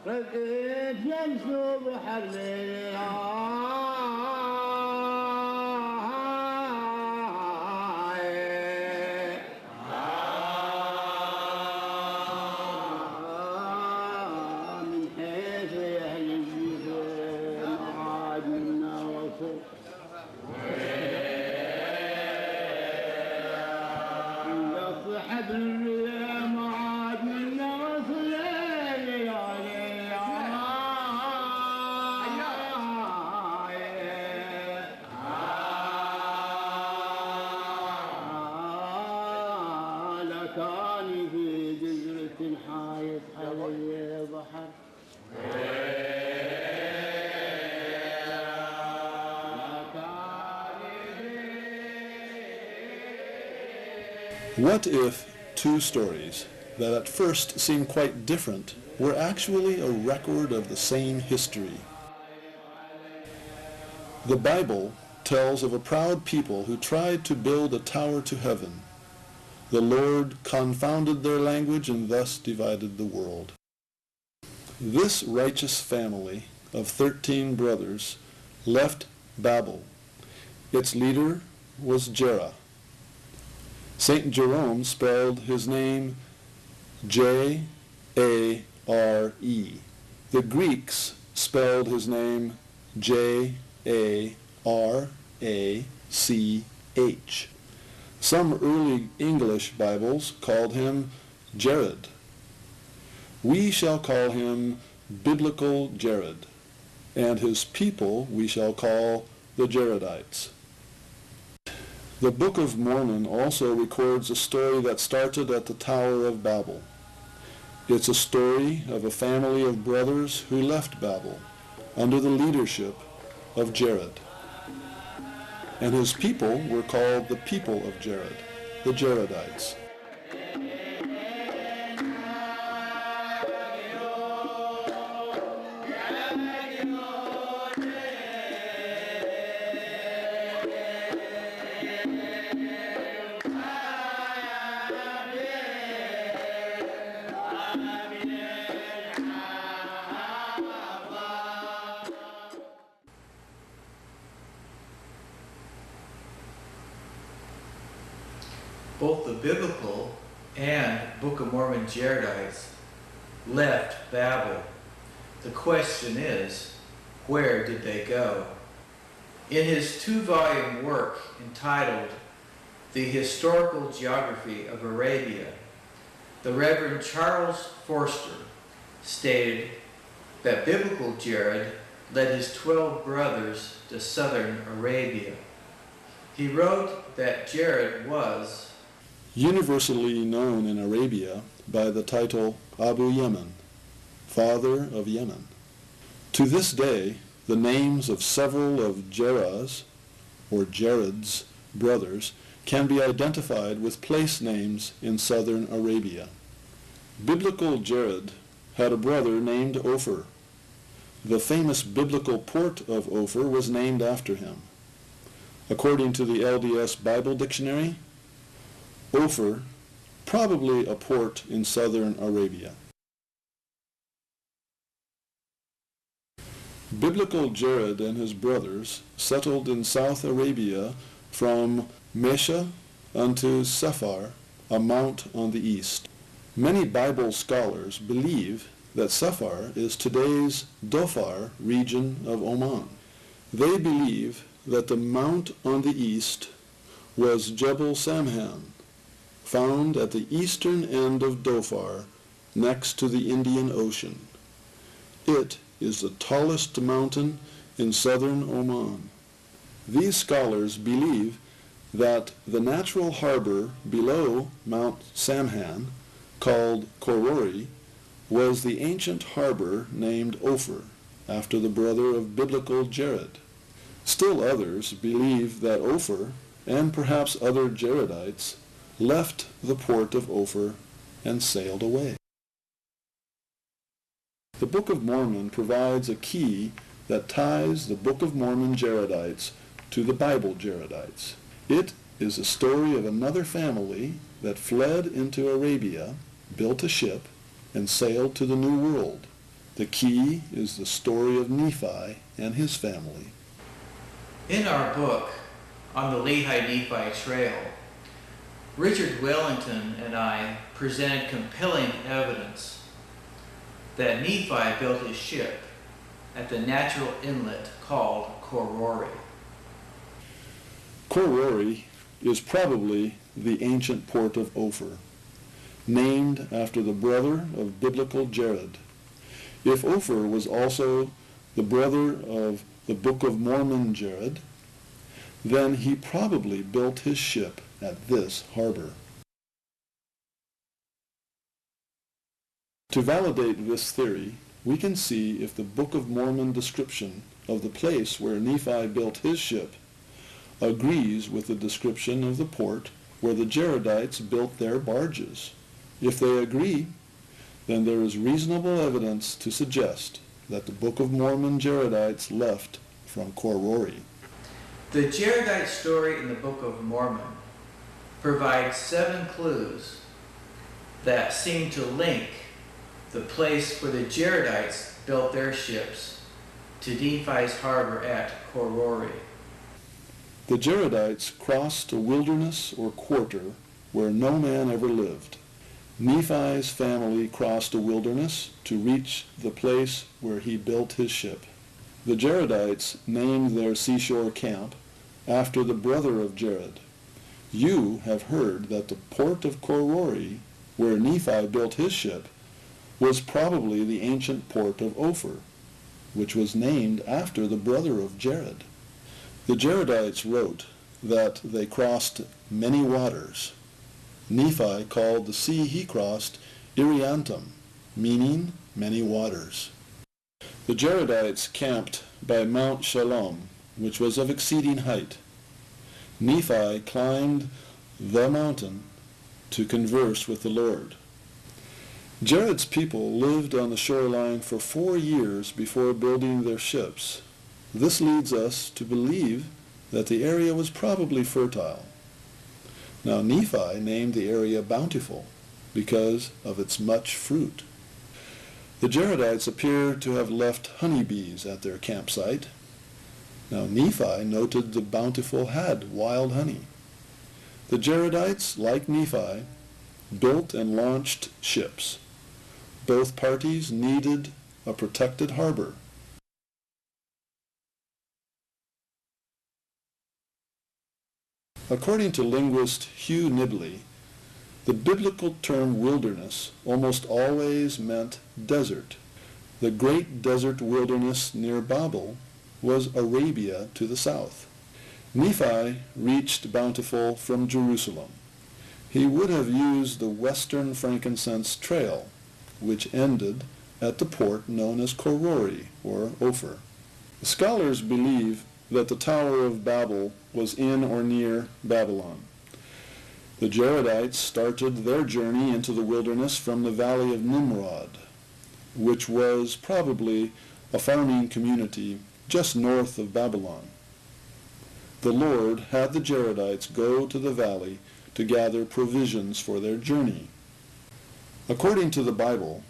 ركيت يمسو بحر من حيث يهلج معاد منا وصل يصحب الرياح معاد منا وصل لكاني في جزرة حايط علي بحر What if two stories that at first seem quite different were actually a record of the same history? The Bible tells of a proud people who tried to build a tower to heaven. The Lord confounded their language and thus divided the world. This righteous family of 13 brothers left Babel. Its leader was Jerah. St. Jerome spelled his name J-A-R-E. The Greeks spelled his name J-A-R-A-C-H. Some early English Bibles called him Jared. We shall call him Biblical Jared, and his people we shall call the Jaredites. The Book of Mormon also records a story that started at the Tower of Babel. It's a story of a family of brothers who left Babel under the leadership of Jared. And his people were called the people of Jared, the Jaredites. Both the biblical and Book of Mormon Jaredites left Babel. The question is, where did they go? In his 2-volume work entitled The Historical Geography of Arabia, the Reverend Charles Forster stated that biblical Jared led his 12 brothers to southern Arabia. He wrote that Jared was universally known in Arabia by the title Abu Yemen, father of Yemen. To this day, the names of several of Jerah's or Jared's brothers can be identified with place names in southern Arabia. Biblical Jared had a brother named Ophir. The famous biblical port of Ophir was named after him. According to the LDS Bible Dictionary, Ophir, probably a port in southern Arabia. Biblical Jared and his brothers settled in South Arabia from Mesha unto Sephar, a mount on the east. Many Bible scholars believe that Sephar is today's Dhofar region of Oman. They believe that the mount on the east was Jebel Samhan, found at the eastern end of Dhofar, next to the Indian Ocean. It is the tallest mountain in southern Oman. These scholars believe that the natural harbor below Mount Samhan, called Korori, was the ancient harbor named Ophir, after the brother of biblical Jared. Still others believe that Ophir, and perhaps other Jaredites, left the port of Ophir and sailed away. The Book of Mormon provides a key that ties the Book of Mormon Jaredites to the Bible Jaredites. It is a story of another family that fled into Arabia, built a ship, and sailed to the New World. The key is the story of Nephi and his family. In our book on the Lehi-Nephi Trail, Richard Wellington and I presented compelling evidence that Nephi built his ship at the natural inlet called Korori. Korori is probably the ancient port of Ophir, named after the brother of biblical Jared. If Ophir was also the brother of the Book of Mormon Jared, then he probably built his ship at this harbor. To validate this theory, we can see if the Book of Mormon description of the place where Nephi built his ship agrees with the description of the port where the Jaredites built their barges. If they agree, then there is reasonable evidence to suggest that the Book of Mormon Jaredites left from Korori. The Jaredite story in the Book of Mormon provides 7 clues that seem to link the place where the Jaredites built their ships to Nephi's harbor at Korori. The Jaredites crossed a wilderness or quarter where no man ever lived. Nephi's family crossed a wilderness to reach the place where he built his ship. The Jaredites named their seashore camp after the brother of Jared. You have heard that the port of Korori, where Nephi built his ship, was probably the ancient port of Ophir, which was named after the brother of Jared. The Jaredites wrote that they crossed many waters. Nephi called the sea he crossed Iriantum, meaning many waters. The Jaredites camped by Mount Shalom, which was of exceeding height. Nephi climbed the mountain to converse with the Lord. Jared's people lived on the shoreline for 4 years before building their ships. This leads us to believe that the area was probably fertile. Now Nephi named the area Bountiful because of its much fruit. The Jaredites appear to have left honeybees at their campsite. Now Nephi noted the Bountiful had wild honey. The Jaredites, like Nephi, built and launched ships. Both parties needed a protected harbor. According to linguist Hugh Nibley, the biblical term wilderness almost always meant desert. The great desert wilderness near Babel was Arabia to the south. Nephi reached Bountiful from Jerusalem. He would have used the western frankincense trail, which ended at the port known as Korori, or Ophir. The scholars believe that the Tower of Babel was in or near Babylon. The Jaredites started their journey into the wilderness from the valley of Nimrod, which was probably a farming community just north of Babylon. The Lord had the Jaredites go to the valley to gather provisions for their journey. According to the Bible,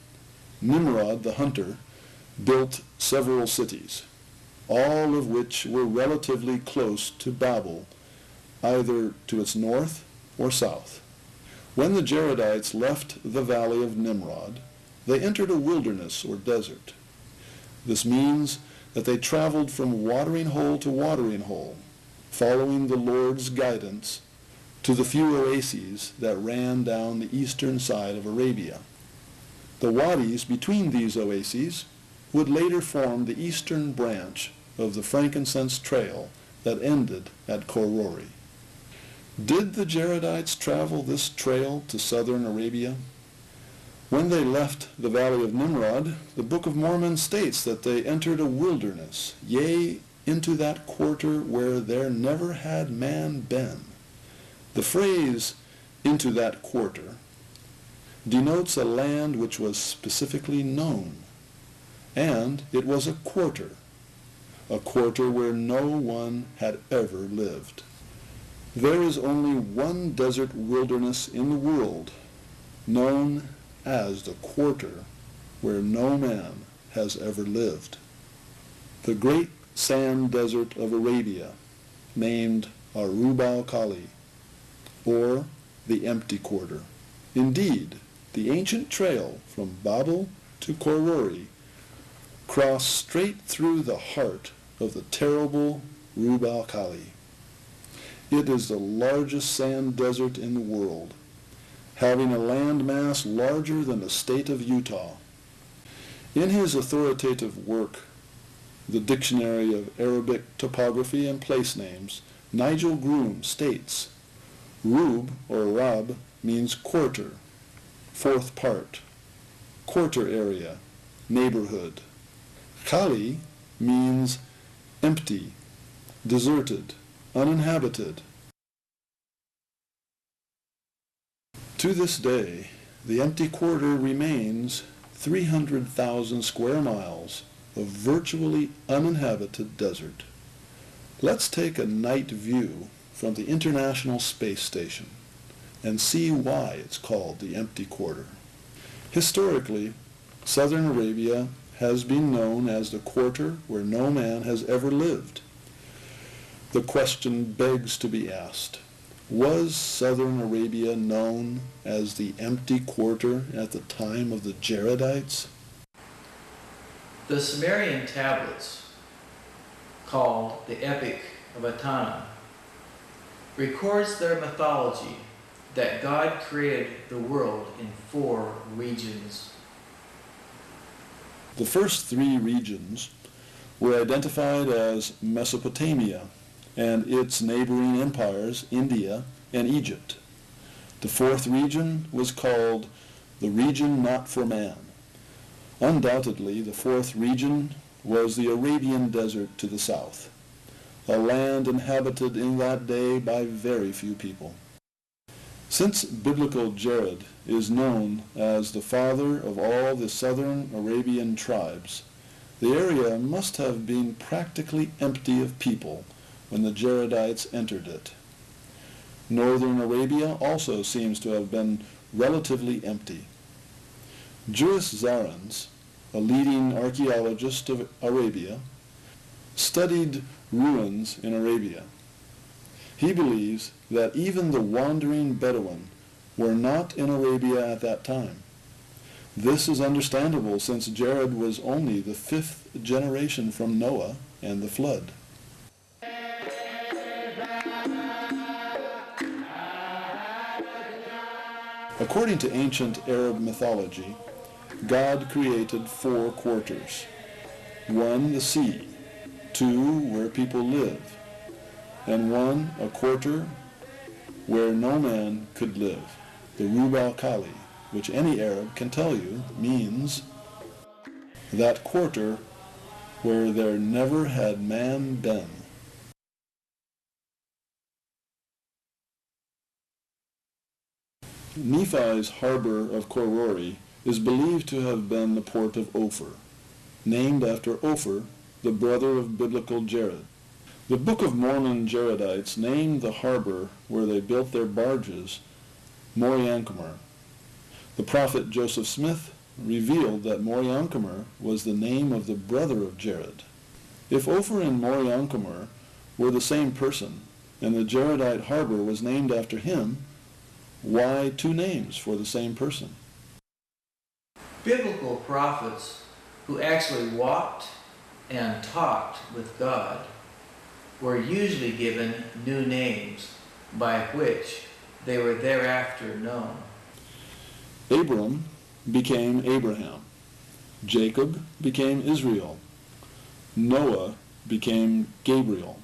Nimrod the hunter built several cities, all of which were relatively close to Babel, either to its north or south. When the Jaredites left the valley of Nimrod, they entered a wilderness or desert. This means that they traveled from watering hole to watering hole, following the Lord's guidance to the few oases that ran down the eastern side of Arabia. The wadis between these oases would later form the eastern branch of the frankincense trail that ended at Korori. Did the Jaredites travel this trail to southern Arabia? When they left the valley of Nimrod, the Book of Mormon states that they entered a wilderness, yea, into that quarter where there never had man been. The phrase, into that quarter, denotes a land which was specifically known, and it was a quarter where no one had ever lived. There is only one desert wilderness in the world known as the quarter where no man has ever lived. The great sand desert of Arabia, named Arub al-Khali, or the Empty Quarter. Indeed, the ancient trail from Babel to Korori crossed straight through the heart of the terrible Rub al-Khali. It is the largest sand desert in the world, having a landmass larger than the state of Utah. In his authoritative work, The Dictionary of Arabic Topography and Place Names, Nigel Groom states, Rub or Rab means quarter, fourth part, quarter area, neighborhood. Khali means empty, deserted, uninhabited. To this day, the Empty Quarter remains 300,000 square miles of virtually uninhabited desert. Let's take a night view from the International Space Station and see why it's called the Empty Quarter. Historically, southern Arabia has been known as the quarter where no man has ever lived. The question begs to be asked, was southern Arabia known as the Empty Quarter at the time of the Jaredites? The Sumerian tablets, called the Epic of Etana, records their mythology that God created the world in 4 regions. The first 3 regions were identified as Mesopotamia and its neighboring empires, India and Egypt. The 4th region was called the region not for man. Undoubtedly, the 4th region was the Arabian desert to the south, a land inhabited in that day by very few people. Since biblical Jared is known as the father of all the southern Arabian tribes, the area must have been practically empty of people when the Jaredites entered it. Northern Arabia also seems to have been relatively empty. Juris Zarans, a leading archaeologist of Arabia, studied ruins in Arabia. He believes that even the wandering Bedouin were not in Arabia at that time. This is understandable since Jared was only the 5th generation from Noah and the flood. According to ancient Arab mythology, God created 4 quarters. 1, the sea. 2, where people live. And 1, a quarter where no man could live, the Rub al-Khali, which any Arab can tell you means that quarter where there never had man been. Nephi's harbor of Korori is believed to have been the port of Ophir, named after Ophir, the brother of biblical Jared. The Book of Mormon Jaredites named the harbor where they built their barges Moriancumer. The prophet Joseph Smith revealed that Moriancumer was the name of the brother of Jared. If Ophir and Moriancumer were the same person, and the Jaredite harbor was named after him, why 2 names for the same person? Biblical prophets who actually walked and talked with God were usually given new names by which they were thereafter known. Abram became Abraham. Jacob became Israel. Noah became Gabriel.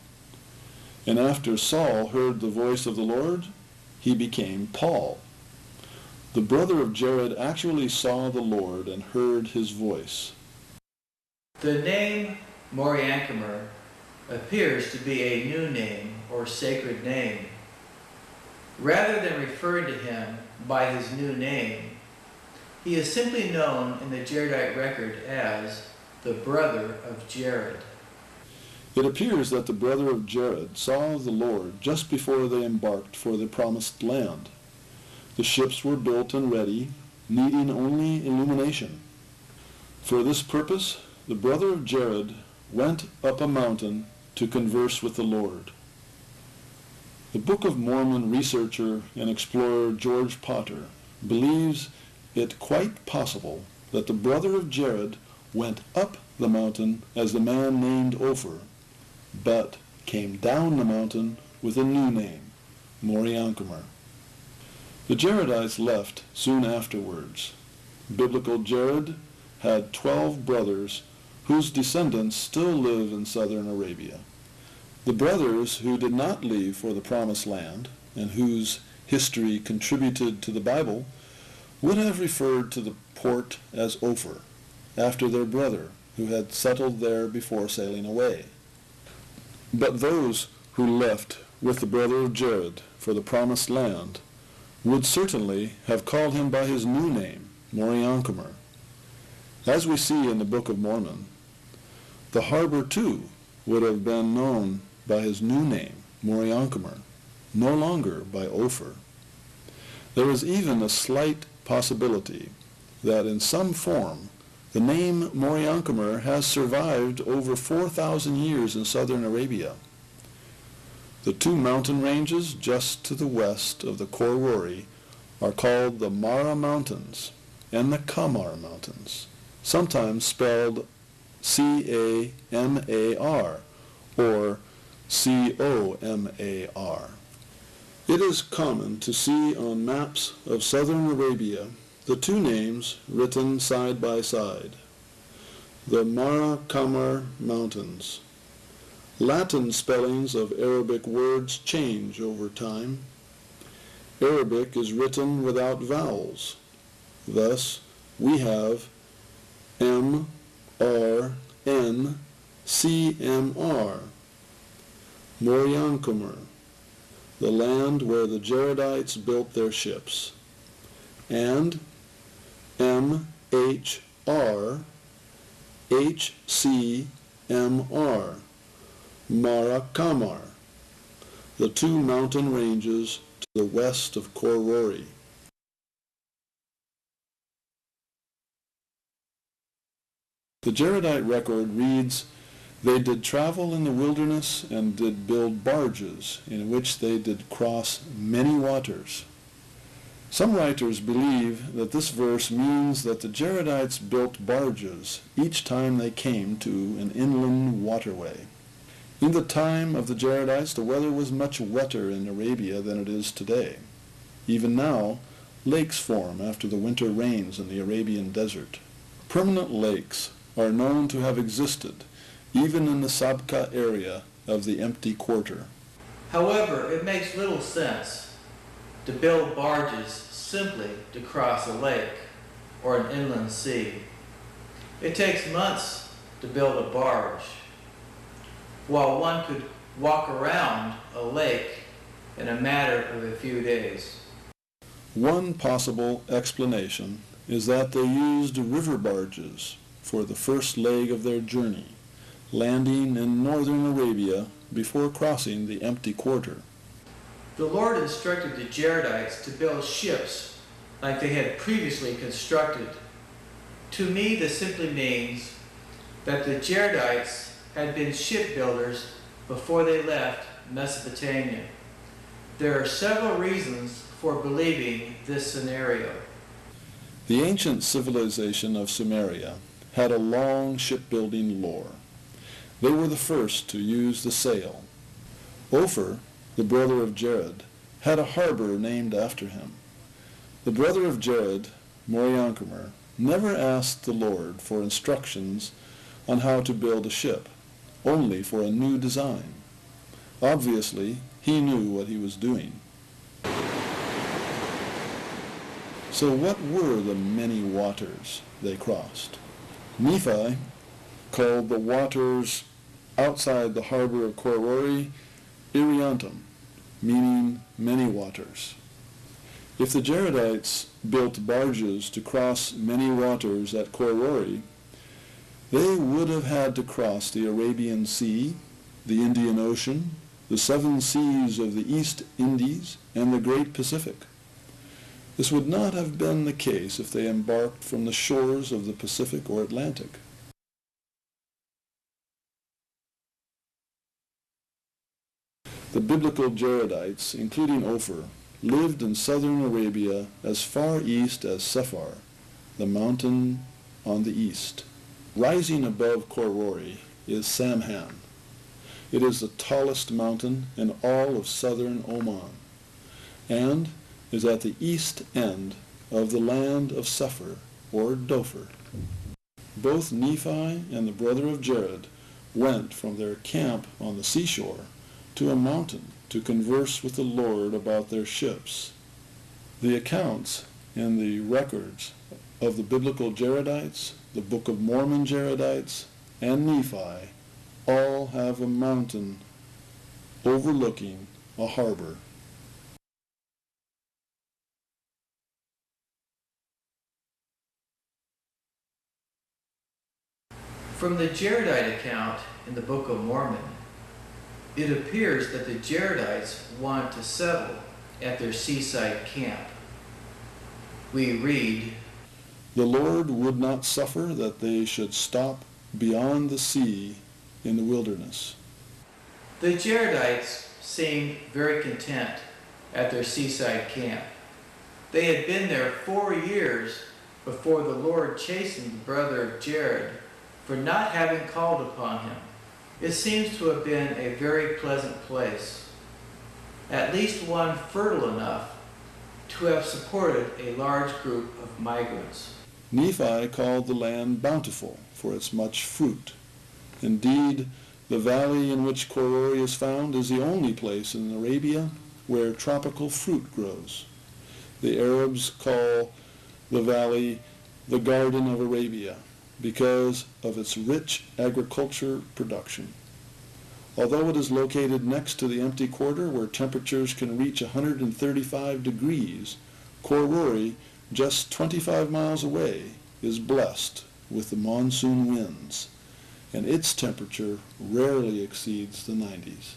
And after Saul heard the voice of the Lord, he became Paul. The brother of Jared actually saw the Lord and heard his voice. The name Moriancumer appears to be a new name or sacred name. Rather than referring to him by his new name, he is simply known in the Jaredite record as the brother of Jared. It appears that the brother of Jared saw the Lord just before they embarked for the promised land. The ships were built and ready, needing only illumination. For this purpose, the brother of Jared went up a mountain to converse with the Lord. The Book of Mormon researcher and explorer George Potter believes it quite possible that the brother of Jared went up the mountain as the man named Ophir, but came down the mountain with a new name, Moriancumer. The Jaredites left soon afterwards. Biblical Jared had 12 brothers whose descendants still live in southern Arabia. The brothers who did not leave for the Promised Land and whose history contributed to the Bible would have referred to the port as Ophir, after their brother who had settled there before sailing away. But those who left with the brother of Jared for the Promised Land would certainly have called him by his new name, Moriancumer. As we see in the Book of Mormon, the harbor too would have been known by his new name, Moriancumer, no longer by Ophir. There is even a slight possibility that in some form the name Moriancumer has survived over 4,000 years in southern Arabia. The two mountain ranges just to the west of the Khor Rori are called the Mara Mountains and the Kamar Mountains, sometimes spelled C-A-M-A-R or C-O-M-A-R. It is common to see on maps of southern Arabia the two names written side by side, the Mara Kamar Mountains. Latin spellings of Arabic words change over time. Arabic is written without vowels. Thus, we have M-R-N-C-M-R, Moriancumer, the land where the Jaredites built their ships, and M-H-R-H-C-M-R, Mara Kamar, the two mountain ranges to the west of Khor Rori. The Jaredite record reads, "They did travel in the wilderness and did build barges, in which they did cross many waters." Some writers believe that this verse means that the Jaredites built barges each time they came to an inland waterway. In the time of the Jaredites, the weather was much wetter in Arabia than it is today. Even now, lakes form after the winter rains in the Arabian desert. Permanent lakes are known to have existed even in the Sabka area of the empty quarter. However, it makes little sense to build barges simply to cross a lake or an inland sea. It takes months to build a barge, while one could walk around a lake in a matter of a few days. One possible explanation is that they used river barges for the first leg of their journey, landing in northern Arabia before crossing the empty quarter. The Lord instructed the Jaredites to build ships like they had previously constructed. To me, this simply means that the Jaredites had been shipbuilders before they left Mesopotamia. There are several reasons for believing this scenario. The ancient civilization of Sumeria had a long shipbuilding lore. They were the first to use the sail. Ophir, the brother of Jared, had a harbor named after him. The brother of Jared, Moriancumer, never asked the Lord for instructions on how to build a ship, only for a new design. Obviously, he knew what he was doing. So what were the many waters they crossed? Nephi called the waters outside the harbor of Khor Rori Iriantum, meaning many waters. If the Jaredites built barges to cross many waters at Khor Rori, they would have had to cross the Arabian Sea, the Indian Ocean, the seven seas of the East Indies, and the Great Pacific. This would not have been the case if they embarked from the shores of the Pacific or Atlantic. The biblical Jaredites, including Ophir, lived in southern Arabia as far east as Sephar, the mountain on the east. Rising above Korori is Samhan. It is the tallest mountain in all of southern Oman, and is at the east end of the land of Sephar, or Dopher. Both Nephi and the brother of Jared went from their camp on the seashore to a mountain to converse with the Lord about their ships. The accounts in the records of the biblical Jaredites, the Book of Mormon Jaredites, and Nephi all have a mountain overlooking a harbor. From the Jaredite account in the Book of Mormon, it appears that the Jaredites want to settle at their seaside camp. We read, "The Lord would not suffer that they should stop beyond the sea in the wilderness." The Jaredites seemed very content at their seaside camp. They had been there 4 years before the Lord chastened the brother of Jared for not having called upon him. It seems to have been a very pleasant place, at least one fertile enough to have supported a large group of migrants. Nephi called the land bountiful for its much fruit. Indeed, the valley in which Korori is found is the only place in Arabia where tropical fruit grows. The Arabs call the valley the Garden of Arabia because of its rich agriculture production. Although it is located next to the empty quarter where temperatures can reach 135 degrees, Korori, just 25 miles away, is blessed with the monsoon winds, and its temperature rarely exceeds the 90s.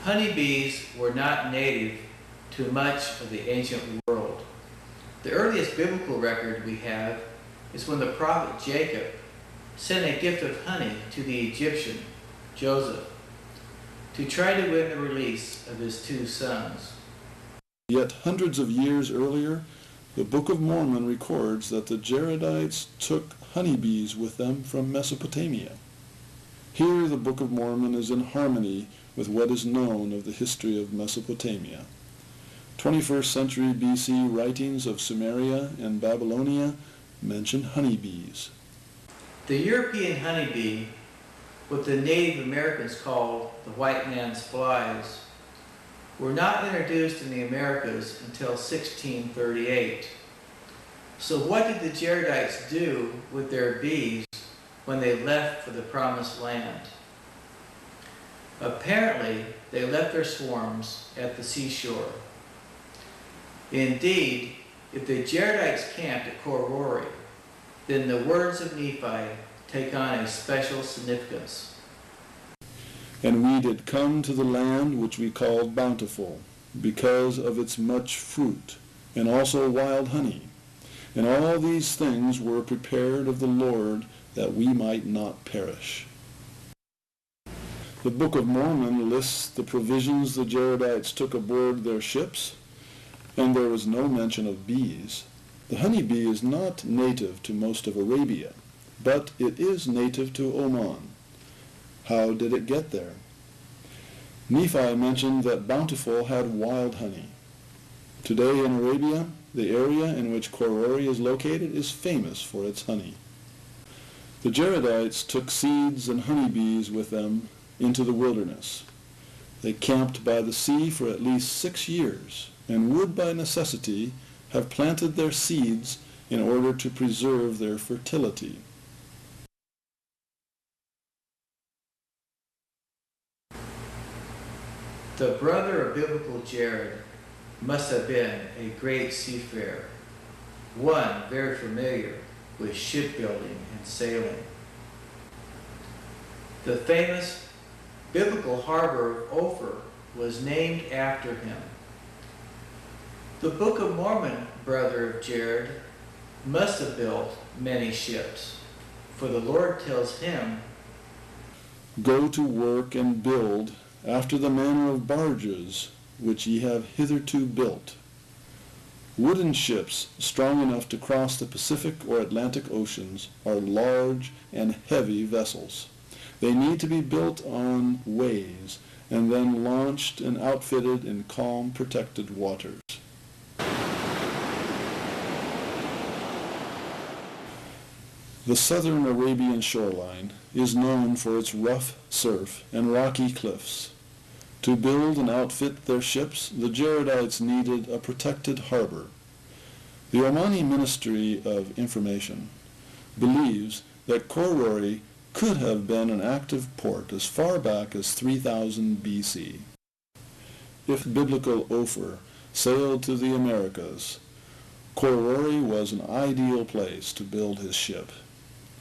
Honeybees were not native to much of the ancient world. The earliest biblical record we have is when the prophet Jacob sent a gift of honey to the Egyptian, Joseph, to try to win the release of his 2 sons. Yet hundreds of years earlier, the Book of Mormon records that the Jaredites took honeybees with them from Mesopotamia. Here the Book of Mormon is in harmony with what is known of the history of Mesopotamia. 21st century BC writings of Sumeria and Babylonia mention honeybees. The European honeybee, what the Native Americans called the white man's flies, were not introduced in the Americas until 1638. So what did the Jaredites do with their bees when they left for the Promised Land? Apparently, they left their swarms at the seashore. Indeed, if the Jaredites camped at Korori, then the words of Nephi take on a special significance. "And we did come to the land which we called bountiful, because of its much fruit, and also wild honey. And all these things were prepared of the Lord, that we might not perish." The Book of Mormon lists the provisions the Jaredites took aboard their ships, and there was no mention of bees. The honeybee is not native to most of Arabia, but it is native to Oman. How did it get there? Nephi mentioned that Bountiful had wild honey. Today in Arabia, the area in which Korori is located is famous for its honey. The Jaredites took seeds and honeybees with them into the wilderness. They camped by the sea for at least 6 years, and would by necessity have planted their seeds in order to preserve their fertility. The brother of biblical Jared must have been a great seafarer, one very familiar with shipbuilding and sailing. The famous biblical harbor of Ophir was named after him. The Book of Mormon, brother of Jared, must have built many ships, for the Lord tells him, "Go to work and build after the manner of barges, which ye have hitherto built." Wooden ships strong enough to cross the Pacific or Atlantic Oceans are large and heavy vessels. They need to be built on ways and then launched and outfitted in calm, protected waters. The southern Arabian shoreline is known for its rough surf and rocky cliffs. To build and outfit their ships, the Jaredites needed a protected harbor. The Omani Ministry of Information believes that Khor Rori could have been an active port as far back as 3000 BC. If biblical Ophir sailed to the Americas, Khor Rori was an ideal place to build his ship.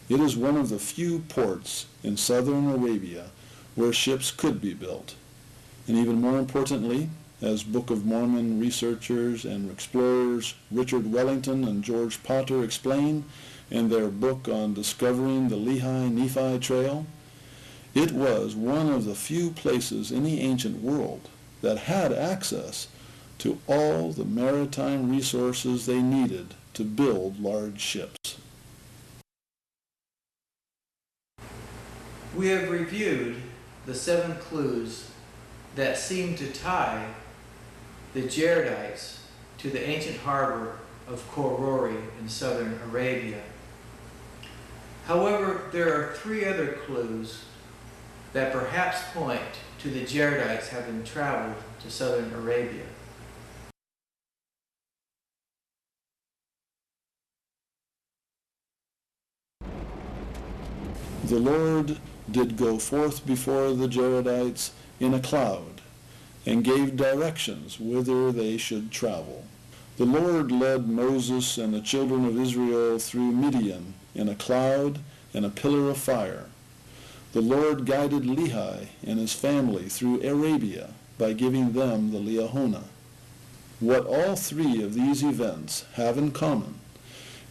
It is one of the few ports in southern Arabia where ships could be built. And even more importantly, as Book of Mormon researchers and explorers Richard Wellington and George Potter explain in their book on Discovering the Lehi Nephi Trail, it was one of the few places in the ancient world that had access to all the maritime resources they needed to build large ships. We have reviewed the 7 clues that seem to tie the Jaredites to the ancient harbor of Khor Rori in southern Arabia. However, there are 3 other clues that perhaps point to the Jaredites having traveled to southern Arabia. The Lord did go forth before the Jaredites in a cloud, and gave directions whither they should travel. The Lord led Moses and the children of Israel through Midian in a cloud and a pillar of fire. The Lord guided Lehi and his family through Arabia by giving them the Liahona. What all 3 of these events have in common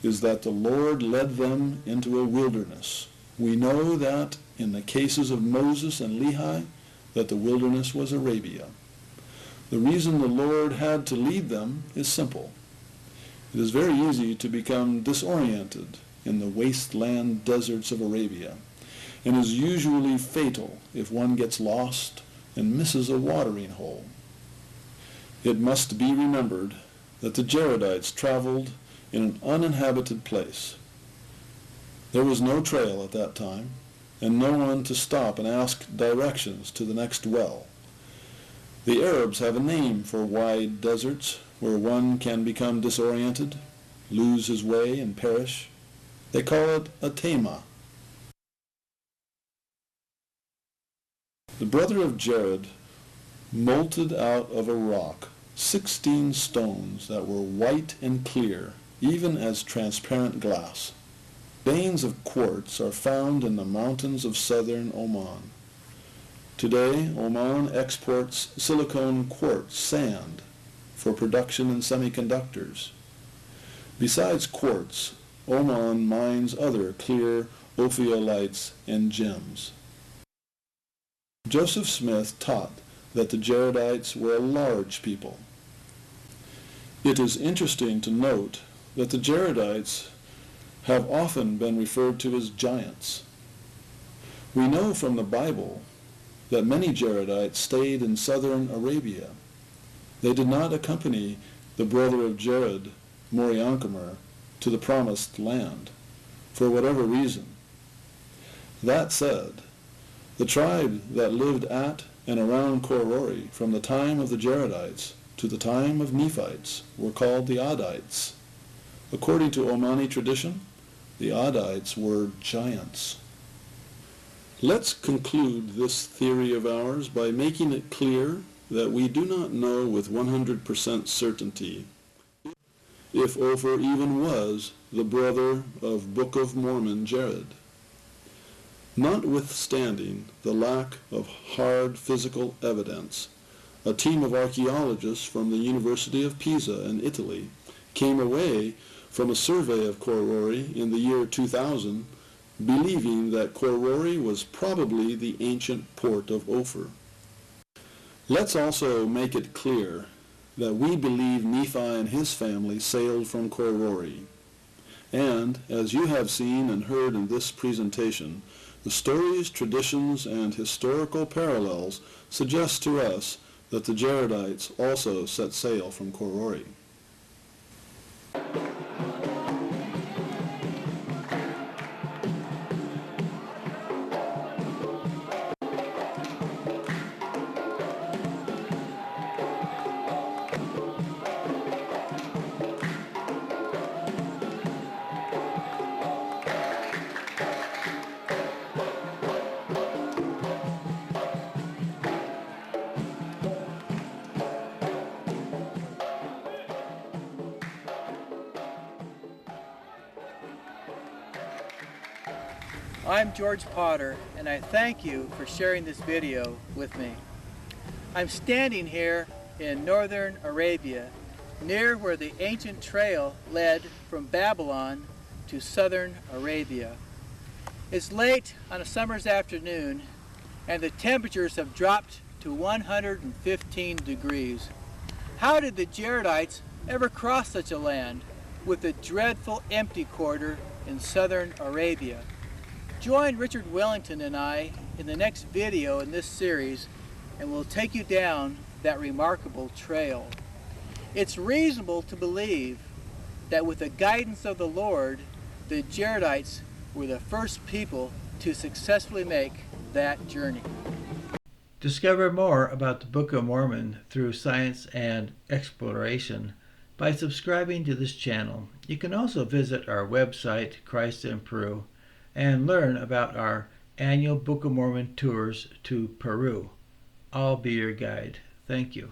is that the Lord led them into a wilderness. We know that in the cases of Moses and Lehi, that the wilderness was Arabia. The reason the Lord had to lead them is simple. It is very easy to become disoriented in the wasteland deserts of Arabia, and is usually fatal if one gets lost and misses a watering hole. It must be remembered that the Jaredites traveled in an uninhabited place. There was no trail at that time, and no one to stop and ask directions to the next well. The Arabs have a name for wide deserts where one can become disoriented, lose his way, and perish. They call it a tema. The brother of Jared molted out of a rock 16 stones that were white and clear, even as transparent glass. Veins of quartz are found in the mountains of southern Oman. Today, Oman exports silicon quartz sand for production in semiconductors. Besides quartz, Oman mines other clear ophiolites and gems. Joseph Smith taught that the Jaredites were a large people. It is interesting to note that the Jaredites have often been referred to as giants. We know from the Bible that many Jaredites stayed in southern Arabia. They did not accompany the brother of Jared, Moriankamer, to the promised land, for whatever reason. That said, the tribe that lived at and around Khor Rori from the time of the Jaredites to the time of Nephites were called the Adites. According to Omani tradition, the Adites were giants. Let's conclude this theory of ours by making it clear that we do not know with 100% certainty if Ophir even was the brother of Book of Mormon Jared. Notwithstanding the lack of hard physical evidence, a team of archaeologists from the University of Pisa in Italy came away from a survey of Khor Rori in the year 2000, believing that Khor Rori was probably the ancient port of Ophir. Let's also make it clear that we believe Nephi and his family sailed from Khor Rori. And, as you have seen and heard in this presentation, the stories, traditions, and historical parallels suggest to us that the Jaredites also set sail from Khor Rori. I'm George Potter, and I thank you for sharing this video with me. I'm standing here in northern Arabia, near where the ancient trail led from Babylon to southern Arabia. It's late on a summer's afternoon, and the temperatures have dropped to 115 degrees. How did the Jaredites ever cross such a land with the dreadful empty quarter in southern Arabia? Join Richard Wellington and I in the next video in this series, and we'll take you down that remarkable trail. It's reasonable to believe that with the guidance of the Lord, the Jaredites were the first people to successfully make that journey. Discover more about the Book of Mormon through science and exploration by subscribing to this channel. You can also visit our website, Christ in Peru, and learn about our annual Book of Mormon tours to Peru. I'll be your guide. Thank you.